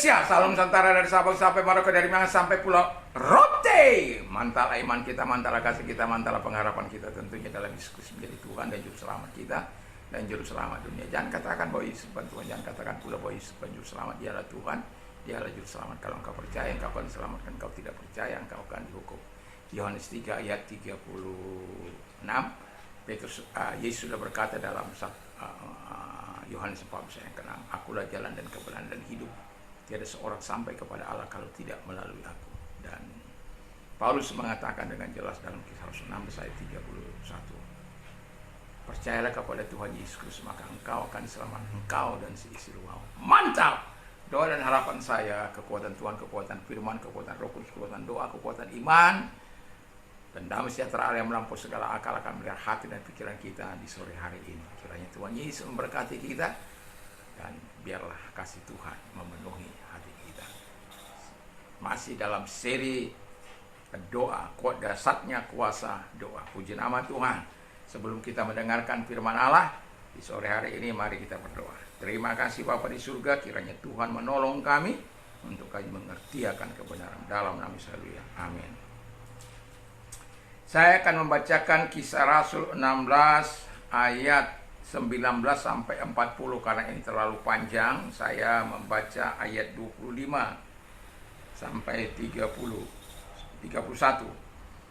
Indonesia, salam Nusantara dari Sabang sampai Maroko, dari Minang sampai Pulau Rote. Mantalah iman kita, mantalah kasih kita, mantalah pengharapan kita tentunya dalam Yesus Kristus menjadi Tuhan dan Juru Selamat kita dan Juru Selamat dunia. Jangan katakan bahwa Yesus bukan Tuhan, jangan katakan pula bahwa Yesus bukan Juru Selamat. Dialah Tuhan, Dialah Juru Selamat. Kalau engkau percaya, engkau akan diselamatkan. Engkau tidak percaya, engkau akan dihukum. Yohanes 3 ayat 36. Yesus sudah berkata dalam Yohanes 14 ayat ke-6, akulah jalan dan kebenaran dan hidup. Tiada seorang sampai kepada Allah kalau tidak melalui aku. Dan Paulus mengatakan dengan jelas dalam Kisah Rasul 16 ayat 31, percayalah kepada Tuhan Yesus Kristus, maka engkau akan diselamatkan, engkau dan seisi rumahmu. Mantap! Doa dan harapan saya, kekuatan Tuhan, kekuatan firman, kekuatan Roh Kudus, kekuatan doa, kekuatan iman, dan damai sejahtera Allah yang melampaui segala akal akan melihara hati dan pikiran kita di sore hari ini. Kiranya Tuhan Yesus memberkati kita, dan biarlah kasih Tuhan memenuhi hati kita. Masih dalam seri doa, dasarnya kuasa doa. Puji nama Tuhan. Sebelum kita mendengarkan firman Allah di sore hari ini, mari kita berdoa. Terima kasih Bapa di surga, kiranya Tuhan menolong kami untuk kami mengerti akan kebenaran dalam nama Yesus. Amin. Saya akan membacakan Kisah Rasul 16 ayat 19 sampai 40 karena ini terlalu panjang. Saya membaca ayat 25 sampai 31.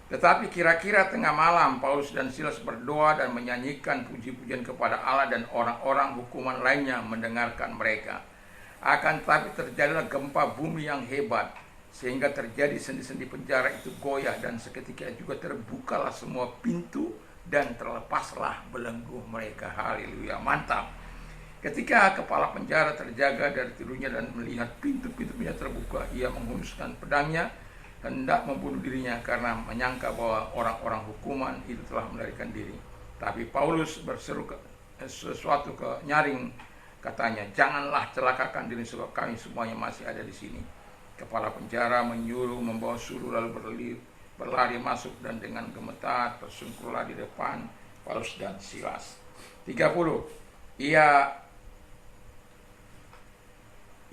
Tetapi kira-kira tengah malam Paulus dan Silas berdoa dan menyanyikan puji-pujian kepada Allah, dan orang-orang hukuman lainnya mendengarkan mereka. Akan tetapi terjadilah gempa bumi yang hebat, sehingga terjadi sendi-sendi penjara itu goyah, dan seketika juga terbukalah semua pintu dan terlepaslah belenggu mereka. Haleluya, mantap. Ketika kepala penjara terjaga dari tidurnya dan melihat pintu-pintunya terbuka, ia menghunuskan pedangnya, hendak membunuh dirinya karena menyangka bahwa orang-orang hukuman itu telah melarikan diri. Tapi Paulus berseru sesuatu ke nyaring, katanya, janganlah celakakan diri sebab kami semuanya masih ada di sini. Kepala penjara menyuruh membawa suruh, lalu berlari masuk, dan dengan gemetar tersungkurlah di depan Paulus dan Silas. 30.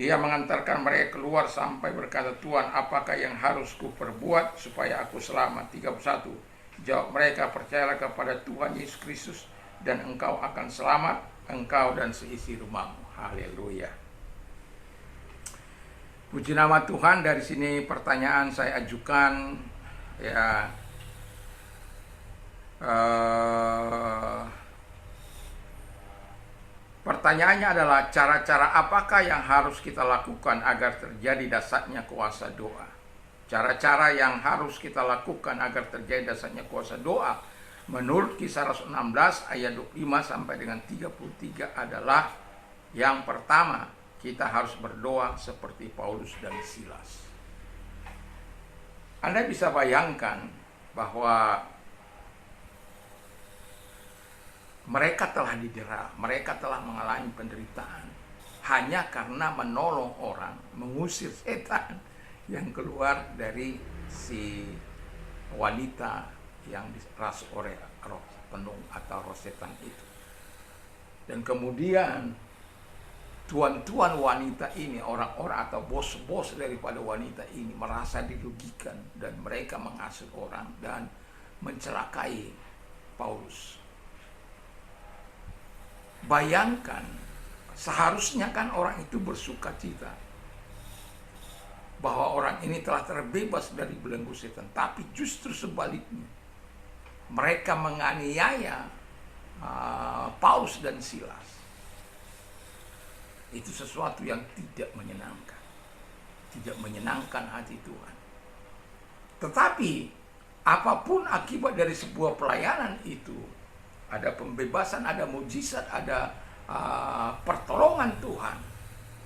Ia mengantarkan mereka keluar sampai berkata, Tuhan, apakah yang harus kuperbuat supaya aku selamat? 31. Jawab mereka, percayalah kepada Tuhan Yesus Kristus dan engkau akan selamat, engkau dan seisi rumahmu. Haleluya. Puji nama Tuhan. Dari sini pertanyaan saya ajukan, ya, pertanyaannya adalah cara-cara apakah yang harus kita lakukan agar terjadi dahsyatnya kuasa doa? Cara-cara yang harus kita lakukan agar terjadi dahsyatnya kuasa doa menurut Kisah Rasul 16 ayat 25 sampai dengan 33 adalah, yang pertama, kita harus berdoa seperti Paulus dan Silas. Anda bisa bayangkan bahwa mereka telah didera, mereka telah mengalami penderitaan hanya karena menolong orang, mengusir setan yang keluar dari si wanita yang diras oleh roh penuh atau roh setan itu. Dan kemudian tuan-tuan wanita ini, orang-orang atau bos-bos daripada wanita ini merasa dirugikan, dan mereka mengasut orang dan mencelakai Paulus. Bayangkan, seharusnya kan orang itu bersuka cita bahwa orang ini telah terbebas dari belenggu setan, tapi justru sebaliknya, mereka menganiaya Paulus dan Silas. Itu sesuatu yang tidak menyenangkan hati Tuhan. Tetapi apapun akibat dari sebuah pelayanan itu, ada pembebasan, ada mujizat, ada pertolongan Tuhan,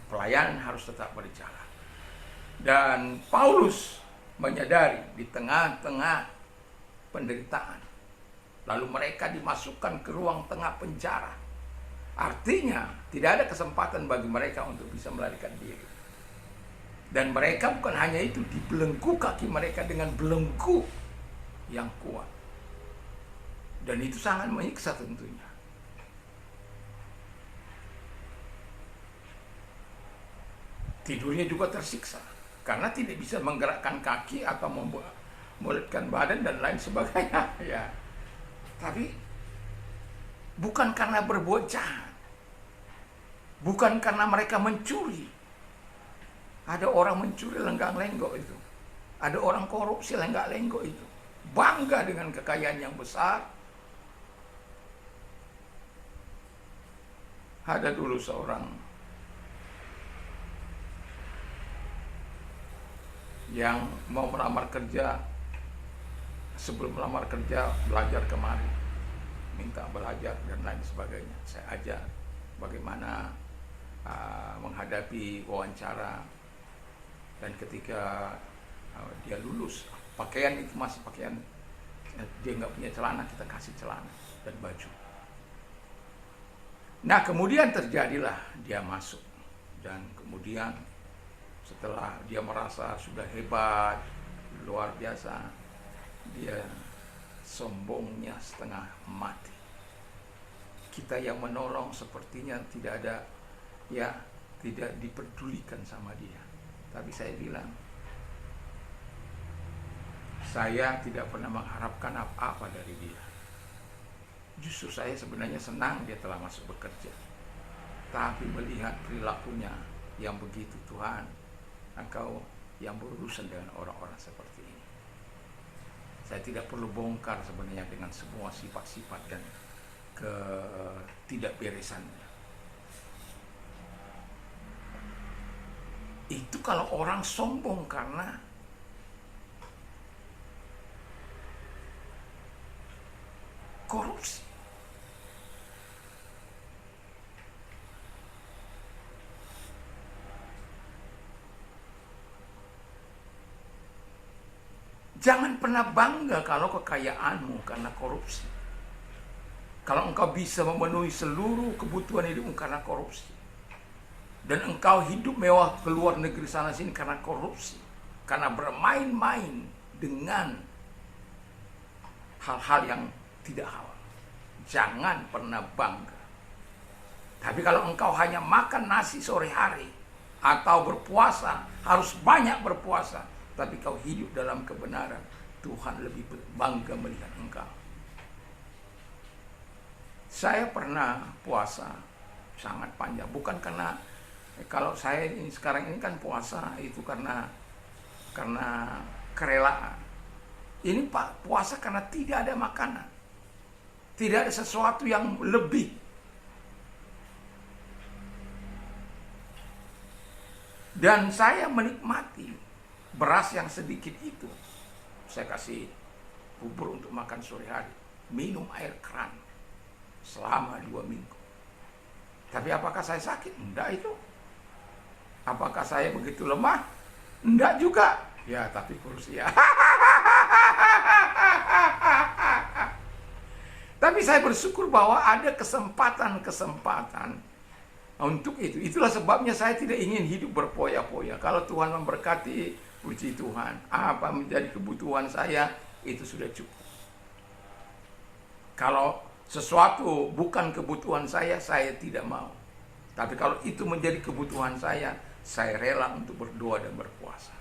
pelayanan harus tetap berjalan. Dan Paulus menyadari di tengah-tengah penderitaan, lalu mereka dimasukkan ke ruang tengah penjara. Artinya tidak ada kesempatan bagi mereka untuk bisa melarikan diri. Dan mereka bukan hanya itu, dibelenggu kaki mereka dengan belenggu yang kuat. Dan itu sangat menyiksa tentunya. Tidurnya juga tersiksa karena tidak bisa menggerakkan kaki atau memulihkan badan dan lain sebagainya. Ya, tapi bukan karena berbuat jahat, bukan karena mereka mencuri. Ada orang mencuri lenggang-lenggok itu, ada orang korupsi lenggak-lenggok itu, bangga dengan kekayaan yang besar. Ada dulu seorang yang mau melamar kerja, sebelum melamar kerja belajar kemari, minta belajar dan lain sebagainya. Saya ajar bagaimana menghadapi wawancara, dan ketika dia lulus, pakaian itu masih pakaian, dia nggak punya celana, kita kasih celana dan baju. Nah, kemudian terjadilah dia masuk, dan kemudian setelah dia merasa sudah hebat, luar biasa, dia sombongnya setengah mati. Kita yang menolong sepertinya tidak ada, ya, tidak dipedulikan sama dia. Tapi saya bilang, saya tidak pernah mengharapkan apa-apa dari dia. Justru saya sebenarnya senang dia telah masuk bekerja. Tapi melihat perilakunya yang begitu, Tuhan, Engkau yang berurusan dengan orang-orang seperti ini. Saya tidak perlu bongkar sebenarnya dengan semua sifat-sifat dan ketidakberesannya. Itu kalau orang sombong karena korupsi. Jangan pernah bangga kalau kekayaanmu karena korupsi. Kalau engkau bisa memenuhi seluruh kebutuhan hidupmu karena korupsi, dan engkau hidup mewah ke luar negeri sana sini karena korupsi, karena bermain-main dengan hal-hal yang tidak halal, jangan pernah bangga. Tapi kalau engkau hanya makan nasi sore hari atau berpuasa, harus banyak berpuasa, tapi kau hidup dalam kebenaran, Tuhan lebih bangga melihat engkau. Saya pernah puasa sangat panjang, bukan karena, kalau saya ini sekarang ini kan puasa itu karena kerelaan. Ini Pak, puasa karena tidak ada makanan, tidak ada sesuatu yang lebih. Dan saya menikmati beras yang sedikit itu. Saya kasih bubur untuk makan sore hari, minum air keran selama 2 minggu. Tapi apakah saya sakit? Enggak itu. Apakah saya begitu lemah? Enggak juga. Ya, tapi kurus ya. Tapi saya bersyukur bahwa ada kesempatan-kesempatan untuk itu. Itulah sebabnya saya tidak ingin hidup berpoya-poya. Kalau Tuhan memberkati, puji Tuhan. Apa menjadi kebutuhan saya, itu sudah cukup. Kalau sesuatu bukan kebutuhan saya tidak mau. Tapi kalau itu menjadi kebutuhan saya rela untuk berdoa dan berpuasa.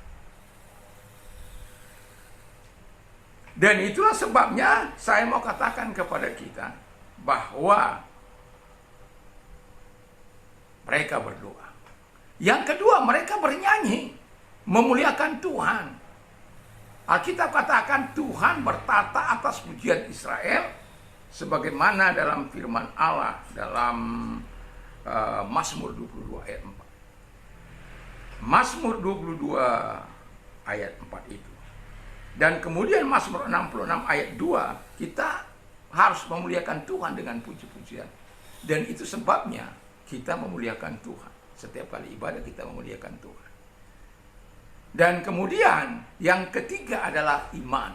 Dan itulah sebabnya saya mau katakan kepada kita bahwa mereka berdoa. Yang kedua, mereka bernyanyi, memuliakan Tuhan. Alkitab katakan Tuhan bertata atas pujian Israel, sebagaimana dalam firman Allah dalam Mazmur 22 ayat 4. Mazmur 22 ayat 4 itu. Dan kemudian Mazmur 66 ayat 2, kita harus memuliakan Tuhan dengan puji-pujian. Dan itu sebabnya kita memuliakan Tuhan. Setiap kali ibadah kita memuliakan Tuhan. Dan kemudian yang ketiga adalah iman.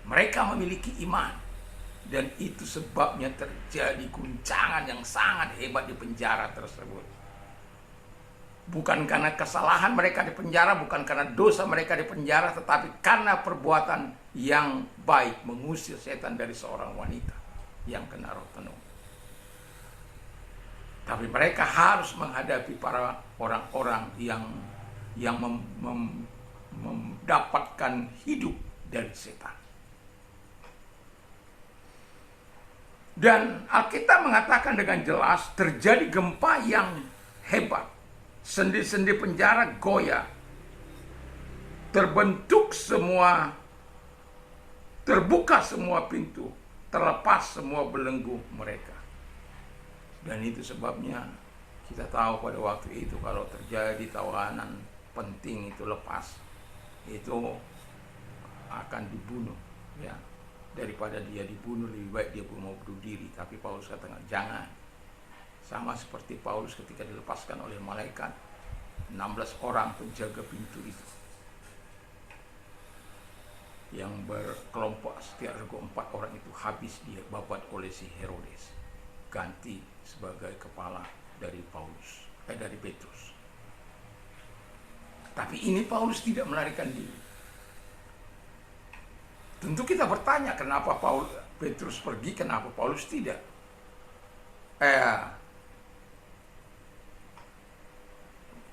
Mereka memiliki iman. Dan itu sebabnya terjadi guncangan yang sangat hebat di penjara tersebut. Bukan karena kesalahan mereka di penjara, bukan karena dosa mereka di penjara, tetapi karena perbuatan yang baik mengusir setan dari seorang wanita yang kena roh tenung. Tapi mereka harus menghadapi para orang-orang yang mendapatkan hidup dari setan. Dan Alkitab mengatakan dengan jelas terjadi gempa yang hebat. Sendi-sendi penjara goyah. Terbentuk semua, terbuka semua pintu, terlepas semua belenggu mereka. Dan itu sebabnya kita tahu pada waktu itu kalau terjadi tawanan penting itu lepas, itu akan dibunuh, ya. Daripada dia dibunuh, lebih baik dia mau bunuh diri. Tapi Paulus katakan jangan. Sama seperti Paulus ketika dilepaskan oleh malaikat, 16 orang penjaga pintu itu yang berkelompok, setiap 4 orang itu habis dia babat oleh si Herodes, ganti sebagai kepala dari dari Petrus. Tapi ini Paulus tidak melarikan diri. Tentu kita bertanya kenapa Petrus pergi, kenapa Paulus tidak?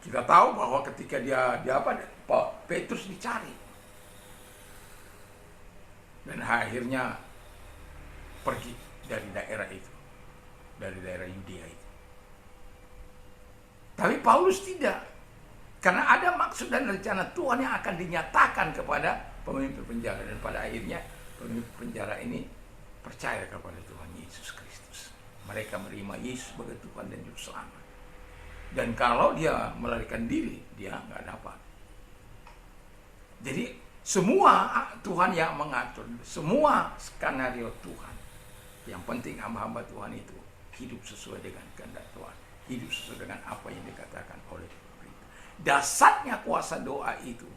Kita tahu bahwa ketika Petrus dicari. Dan akhirnya pergi dari daerah itu, dari daerah Yudea itu. Tapi Paulus tidak, karena ada maksud dan rencana Tuhan yang akan dinyatakan kepada pemimpin penjara. Dan pada akhirnya pemimpin penjara ini percaya kepada Tuhan Yesus Kristus. Mereka menerima Yesus sebagai Tuhan dan Juru Selamat. Dan kalau dia melarikan diri, dia nggak dapat. Jadi semua Tuhan yang mengatur, semua skenario Tuhan. Yang penting hamba-hamba Tuhan itu hidup sesuai dengan kehendak Tuhan, hidup sesuai dengan apa yang dikatakan oleh pemerintah. Dasarnya kuasa doa itu,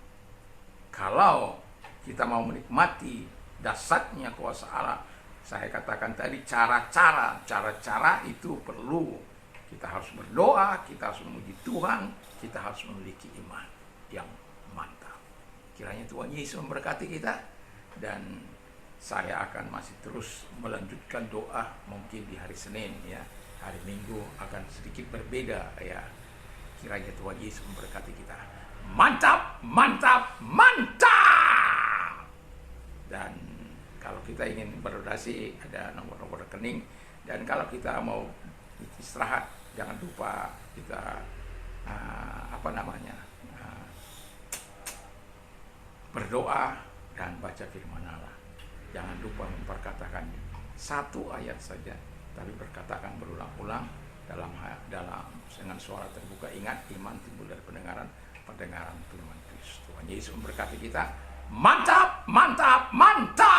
kalau kita mau menikmati dasarnya kuasa Allah, saya katakan tadi cara-cara itu perlu. Kita harus berdoa, kita harus memuji Tuhan, kita harus memiliki iman yang mantap. Kiranya Tuhan Yesus memberkati kita, dan saya akan masih terus melanjutkan doa mungkin di hari Senin, ya. Hari Minggu akan sedikit berbeda, ya. Kiranya Tuhan Yesus memberkati kita. Mantap, mantap, mantap. Dan kalau kita ingin berdonasi ada nomor-nomor rekening, dan kalau kita mau istirahat jangan lupa kita berdoa dan baca firman Allah. Jangan lupa memperkatakan satu ayat saja, tapi berkatakan berulang-ulang dengan suara terbuka. Ingat, iman timbul dari pendengaran firman Kristus. Tuhan Yesus memberkati kita. Mantap, mantap, mantap.